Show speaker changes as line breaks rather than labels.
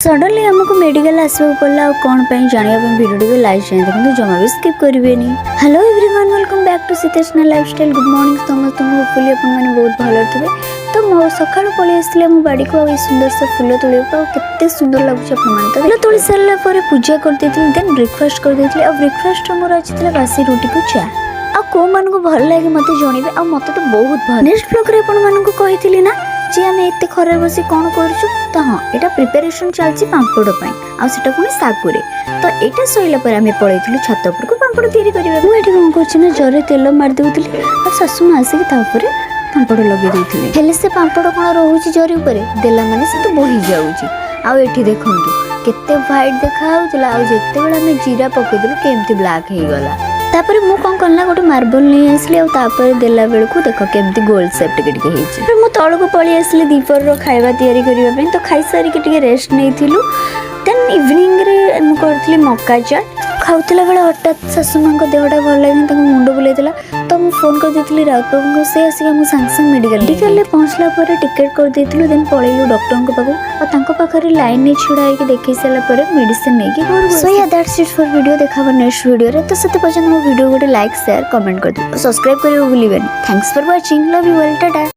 Suddenly हमको medical आसवा पड़ा कौन जाना भिडियो को लाइक जाए देखो जमा भी स्किप करेंगे। Hello everyone, welcome back to Siteshna lifestyle. Good morning समस्त, होपफुली अपन बहुत भल थे। तो मो सका पलि आसते मो बाड़ी को सुंदर सा फुल तोड़ा के सुंदर लगुच फुल तोड़ी सारा पूजा करदे देन ब्रेकफास्ट करदे। ब्रेकफास्ट मोर अच्छी बासी रुटी को चा को मान को भल लगे मत जनइबे आ मत तो बहुत भल। नेक्स्ट ब्लॉग रे आपण मान को कहिथिली ना जे आम एते खरार बसी कौन करछु तो हाँ एटा प्रिपरेशन चलछि पांपड़ पई आ सेटा पुनी सागुरे। तो एटा सइला पर आमे पळैथिलु छात ऊपर को पांपड़ तयारी करिबा। मु एठी कोन करछि ना जरे तेल मार देउथिली आ सासु मा आसी ता ऊपर पांपड़ लगे देउथिली। हेले से पांपड़ कोन रहउछि जरे ऊपर देला माने से तो बोही जाउछि। आ एठी देखंतु केते व्हाइट देखा होउतला आ जेते बेला में जीरा पके देलु केमती ब्लैक हे गला। तापर मु कौन करना गोटे मार्बल नहीं आसली आपर देला बेल को देख केमती गोल सेप टिके होती। मु तल को पलि आसली दीपर खाଇବା तैयारी करने तो खाई सारिक रेस्ट नहीं। देन इवनिंग रे मु करथली मक्का चाट खाऊला बेले हठात सासु माँ देहटा भल लगे मुंड बुलाईला तो मुझे फोन कर देती राउत बाबू से आसिक सांगे सांगे मेडिकल पहुँचला टिकेट कर देलु। देन पलैलु डॉक्टर पाखक पाखे लाइन में छिड़ा होगी देख सारापर मेडिसिन नहीं। सो या दैट्स इट फॉर वीडियो। देखा नेक्स्ट वीडियो रे। तो से पर्यटन मो वीडियो गोटे लाइक शेयर कमेंट कर दो, सब्सक्राइब करियो भूलिबेनी। Thanks for watching, love you all, Tata.